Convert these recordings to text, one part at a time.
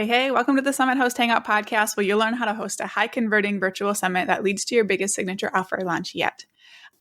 Hey, welcome to the Summit Host Hangout podcast, where you'll learn how to host a high-converting virtual summit that leads to your biggest signature offer launch yet.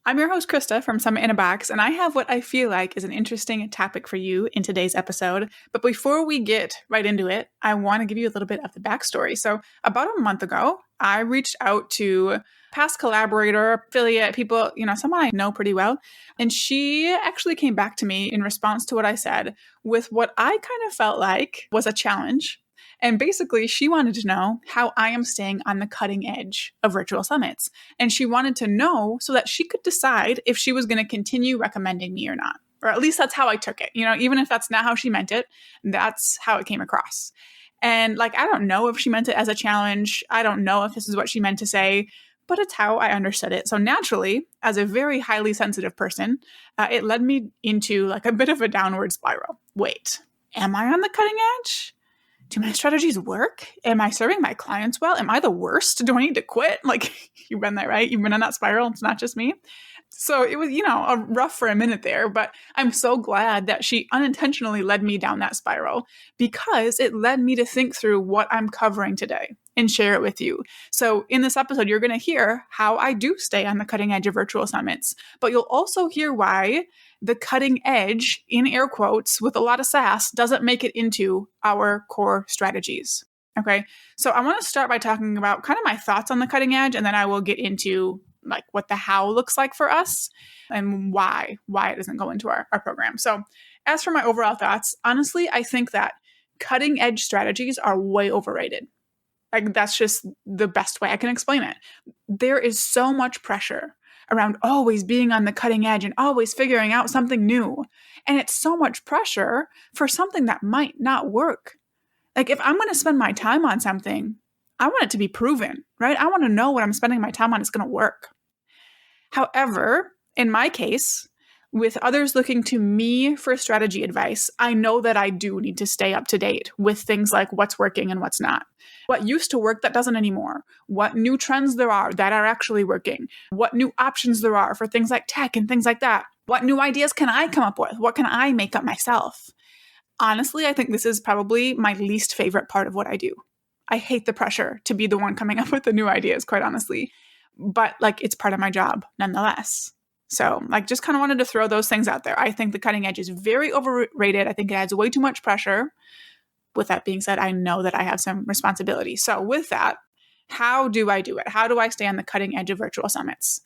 I'm your host, Krista from Summit in a Box, and I have what I feel like is an interesting topic for you in today's episode. But before we get right into it, I want to give you a little bit of the backstory. So about a month ago, I reached out to past collaborator, affiliate, people, someone I know pretty well. And she actually came back to me in response to what I said with what I kind of felt like was a challenge. And basically, she wanted to know how I am staying on the cutting edge of virtual summits. And she wanted to know so that she could decide if she was going to continue recommending me or not. Or at least that's how I took it. Even if that's not how she meant it, that's how it came across. And I don't know if she meant it as a challenge. I don't know if this is what she meant to say, but it's how I understood it. So naturally, as a very highly sensitive person, it led me into a bit of a downward spiral. Wait, am I on the cutting edge? Do my strategies work? Am I serving my clients well? Am I the worst? Do I need to quit? You've been there, right? You've been on that spiral. It's not just me. So it was, rough for a minute there, but I'm so glad that she unintentionally led me down that spiral because it led me to think through what I'm covering today and share it with you. So in this episode, you're going to hear how I do stay on the cutting edge of virtual summits, but you'll also hear why the cutting edge, in air quotes, with a lot of sass, doesn't make it into our core strategies. Okay. So I want to start by talking about kind of my thoughts on the cutting edge, and then I will get into what the how looks like for us and why it doesn't go into our program. So as for my overall thoughts, honestly, I think that cutting edge strategies are way overrated. That's just the best way I can explain it. There is so much pressure around always being on the cutting edge and always figuring out something new. And it's so much pressure for something that might not work. If I'm going to spend my time on something, I want it to be proven, right? I want to know what I'm spending my time on is going to work. However, in my case, with others looking to me for strategy advice, I know that I do need to stay up to date with things like what's working and what's not. What used to work that doesn't anymore. What new trends there are that are actually working. What new options there are for things like tech and things like that. What new ideas can I come up with? What can I make up myself? Honestly, I think this is probably my least favorite part of what I do. I hate the pressure to be the one coming up with the new ideas, quite honestly. But it's part of my job nonetheless. So just kind of wanted to throw those things out there. I think the cutting edge is very overrated. I think it adds way too much pressure. With that being said, I know that I have some responsibility. So with that, how do I do it? How do I stay on the cutting edge of virtual summits?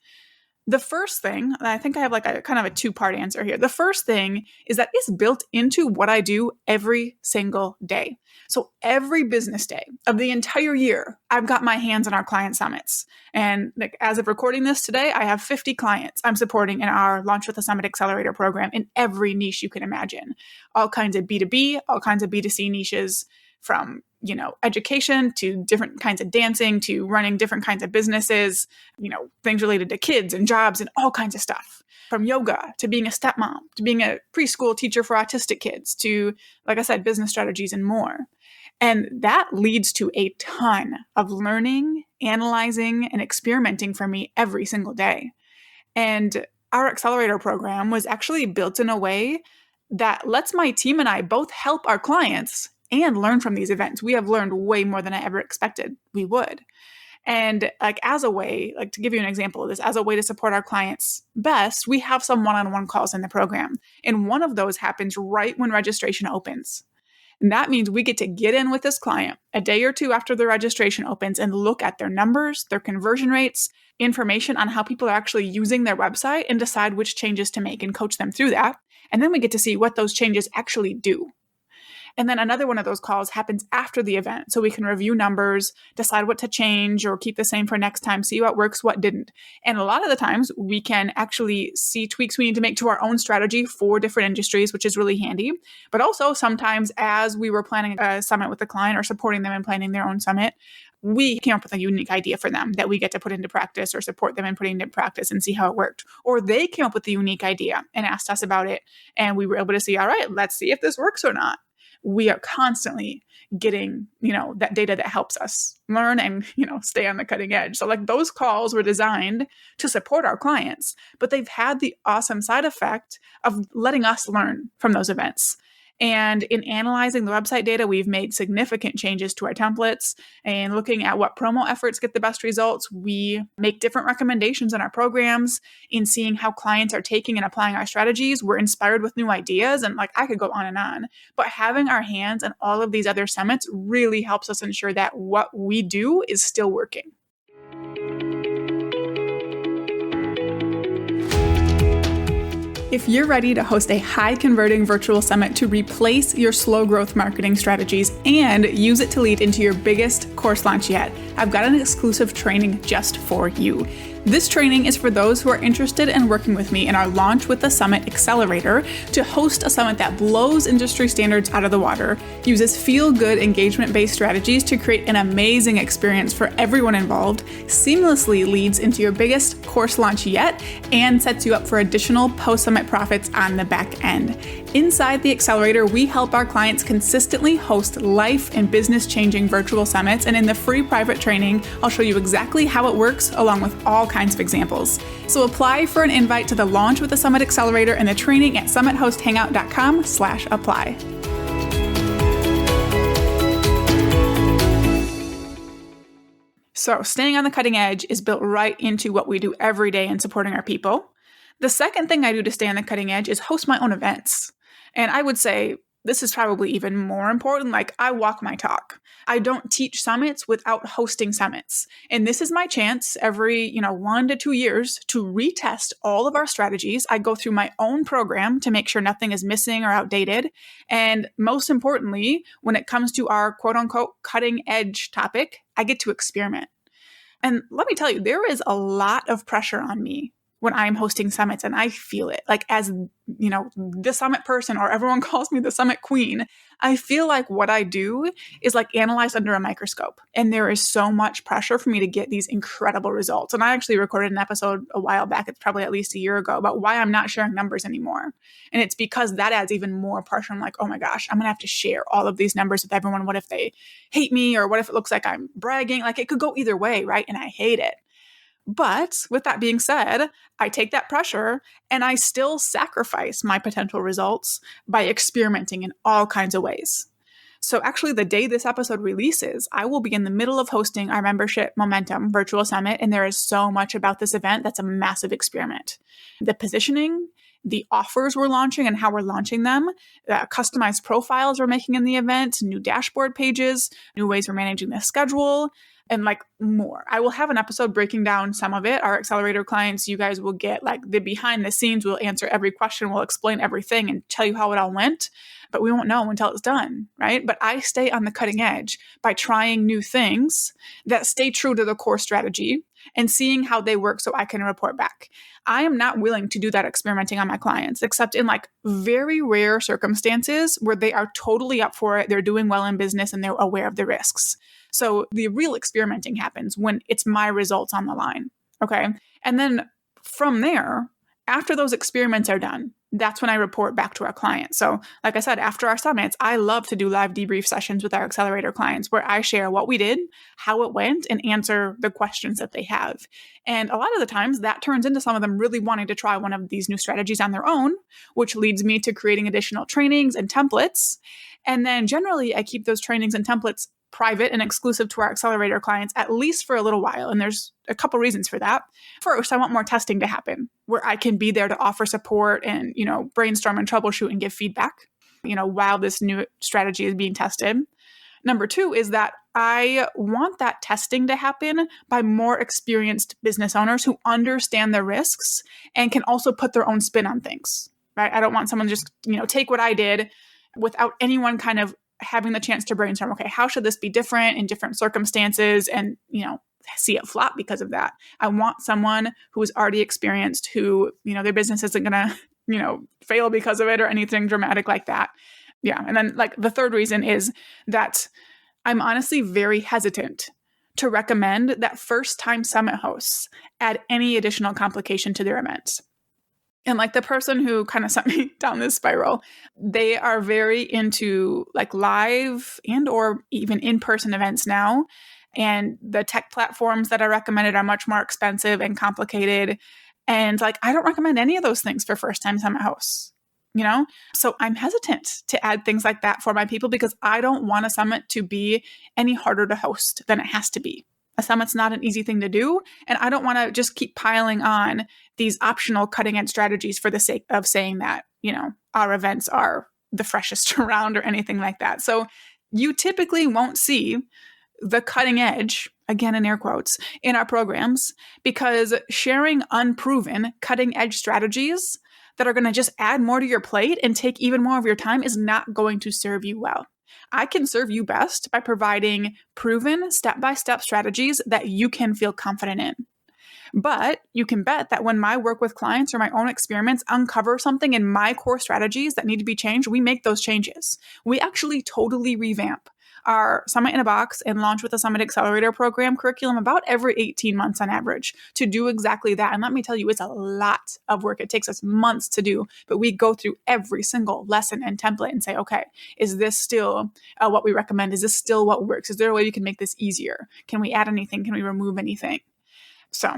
The first thing, and I think I have a kind of a two-part answer here. The first thing is that it's built into what I do every single day. So every business day of the entire year, I've got my hands on our client summits. And as of recording this today, I have 50 clients I'm supporting in our Launch with a Summit Accelerator program in every niche you can imagine. All kinds of B2B, all kinds of B2C niches, from education to different kinds of dancing to running different kinds of businesses, things related to kids and jobs and all kinds of stuff. From yoga to being a stepmom to being a preschool teacher for autistic kids to, like I said, business strategies and more. And that leads to a ton of learning, analyzing, and experimenting for me every single day. And our accelerator program was actually built in a way that lets my team and I both help our clients and learn from these events. We have learned way more than I ever expected we would. And as a way, to give you an example of this, as a way to support our clients best, we have some one-on-one calls in the program. And one of those happens right when registration opens. And that means we get to get in with this client a day or two after the registration opens and look at their numbers, their conversion rates, information on how people are actually using their website, and decide which changes to make and coach them through that. And then we get to see what those changes actually do. And then another one of those calls happens after the event. So we can review numbers, decide what to change or keep the same for next time, see what works, what didn't. And a lot of the times we can actually see tweaks we need to make to our own strategy for different industries, which is really handy. But also sometimes as we were planning a summit with a client or supporting them in planning their own summit, we came up with a unique idea for them that we get to put into practice or support them in putting into practice and see how it worked. Or they came up with a unique idea and asked us about it. And we were able to see, all right, let's see if this works or not. We are constantly getting, that data that helps us learn and, stay on the cutting edge. So those calls were designed to support our clients, but they've had the awesome side effect of letting us learn from those events. And in analyzing the website data, we've made significant changes to our templates and looking at what promo efforts get the best results. We make different recommendations in our programs. In seeing how clients are taking and applying our strategies, we're inspired with new ideas. And I could go on and on. But having our hands on all of these other summits really helps us ensure that what we do is still working. If you're ready to host a high-converting virtual summit to replace your slow growth marketing strategies and use it to lead into your biggest course launch yet, I've got an exclusive training just for you. This training is for those who are interested in working with me in our Launch with the Summit Accelerator to host a summit that blows industry standards out of the water, uses feel-good engagement-based strategies to create an amazing experience for everyone involved, seamlessly leads into your biggest course launch yet, and sets you up for additional post-summit profits on the back end. Inside the Accelerator, we help our clients consistently host life and business-changing virtual summits, and in the free private training, I'll show you exactly how it works along with all kinds of examples. So apply for an invite to the Launch with the Summit Accelerator and the training at summithosthangout.com/apply. So staying on the cutting edge is built right into what we do every day in supporting our people. The second thing I do to stay on the cutting edge is host my own events. And I would say this is probably even more important. I walk my talk. I don't teach summits without hosting summits. And this is my chance every, 1 to 2 years to retest all of our strategies. I go through my own program to make sure nothing is missing or outdated. And most importantly, when it comes to our quote unquote cutting edge topic, I get to experiment. And let me tell you, there is a lot of pressure on me when I'm hosting summits, and I feel it. As the summit person, or everyone calls me the summit queen, I feel like what I do is analyzed under a microscope. And there is so much pressure for me to get these incredible results. And I actually recorded an episode a while back, it's probably at least a year ago, about why I'm not sharing numbers anymore. And it's because that adds even more pressure. I'm like, oh my gosh, I'm going to have to share all of these numbers with everyone. What if they hate me? Or what if it looks like I'm bragging? It could go either way, right? And I hate it. But with that being said, I take that pressure and I still sacrifice my potential results by experimenting in all kinds of ways. So actually, the day this episode releases, I will be in the middle of hosting our Membership Momentum virtual summit, and there is so much about this event that's a massive experiment. The positioning, the offers we're launching and how we're launching them, customized profiles we're making in the event, new dashboard pages, new ways we're managing the schedule, and more. I will have an episode breaking down some of it. Our accelerator clients, you guys will get the behind the scenes. We'll answer every question. We'll explain everything and tell you how it all went, but we won't know until it's done, right? But I stay on the cutting edge by trying new things that stay true to the core strategy and seeing how they work so I can report back. I am not willing to do that experimenting on my clients, except in very rare circumstances where they are totally up for it. They're doing well in business and they're aware of the risks. So the real experimenting happens when it's my results on the line. Okay. And then from there, after those experiments are done, that's when I report back to our clients. So like I said, after our summits, I love to do live debrief sessions with our accelerator clients where I share what we did, how it went, and answer the questions that they have. And a lot of the times that turns into some of them really wanting to try one of these new strategies on their own, which leads me to creating additional trainings and templates. And then generally I keep those trainings and templates private and exclusive to our accelerator clients, at least for a little while. And there's a couple reasons for that. First, I want more testing to happen where I can be there to offer support and, brainstorm and troubleshoot and give feedback, while this new strategy is being tested. Number two is that I want that testing to happen by more experienced business owners who understand the risks and can also put their own spin on things, right? I don't want someone to just, take what I did without anyone kind of having the chance to brainstorm, okay, how should this be different in different circumstances and, see it flop because of that. I want someone who is already experienced, who, their business isn't going to, fail because of it or anything dramatic like that. Yeah. And then the third reason is that I'm honestly very hesitant to recommend that first-time summit hosts add any additional complication to their events. And the person who kind of sent me down this spiral, they are very into live and or even in-person events now. And the tech platforms that I recommended are much more expensive and complicated. And I don't recommend any of those things for first-time summit hosts. So I'm hesitant to add things like that for my people because I don't want a summit to be any harder to host than it has to be. A summit's not an easy thing to do, and I don't want to just keep piling on these optional cutting edge strategies for the sake of saying that, our events are the freshest around or anything like that. So you typically won't see the cutting edge, again in air quotes, in our programs because sharing unproven cutting edge strategies that are going to just add more to your plate and take even more of your time is not going to serve you well. I can serve you best by providing proven step-by-step strategies that you can feel confident in. But you can bet that when my work with clients or my own experiments uncover something in my core strategies that need to be changed, we make those changes. We actually totally revamp our Summit in a Box and Launch with a Summit Accelerator program curriculum about every 18 months on average to do exactly that. And let me tell you, it's a lot of work. It takes us months to do, but we go through every single lesson and template and say, okay, is this still what we recommend? Is this still what works? Is there a way we can make this easier? Can we add anything? Can we remove anything? So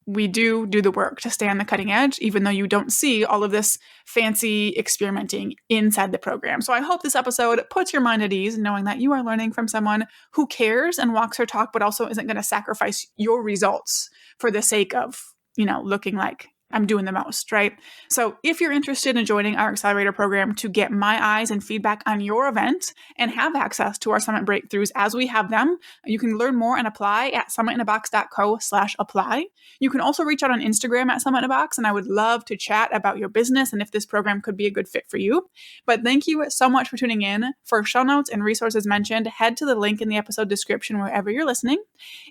we do the work to stay on the cutting edge, even though you don't see all of this fancy experimenting inside the program. So I hope this episode puts your mind at ease, knowing that you are learning from someone who cares and walks her talk, but also isn't going to sacrifice your results for the sake of, looking like I'm doing the most, right? So if you're interested in joining our accelerator program to get my eyes and feedback on your event and have access to our summit breakthroughs as we have them, you can learn more and apply at summitinabox.co/apply. You can also reach out on Instagram at summitinabox, and I would love to chat about your business and if this program could be a good fit for you. But thank you so much for tuning in. For show notes and resources mentioned, head to the link in the episode description wherever you're listening.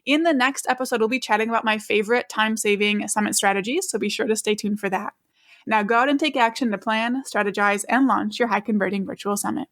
In the next episode, we'll be chatting about my favorite time-saving summit strategies, so be sure to stay tuned for that. Now go out and take action to plan, strategize, and launch your high-converting virtual summit.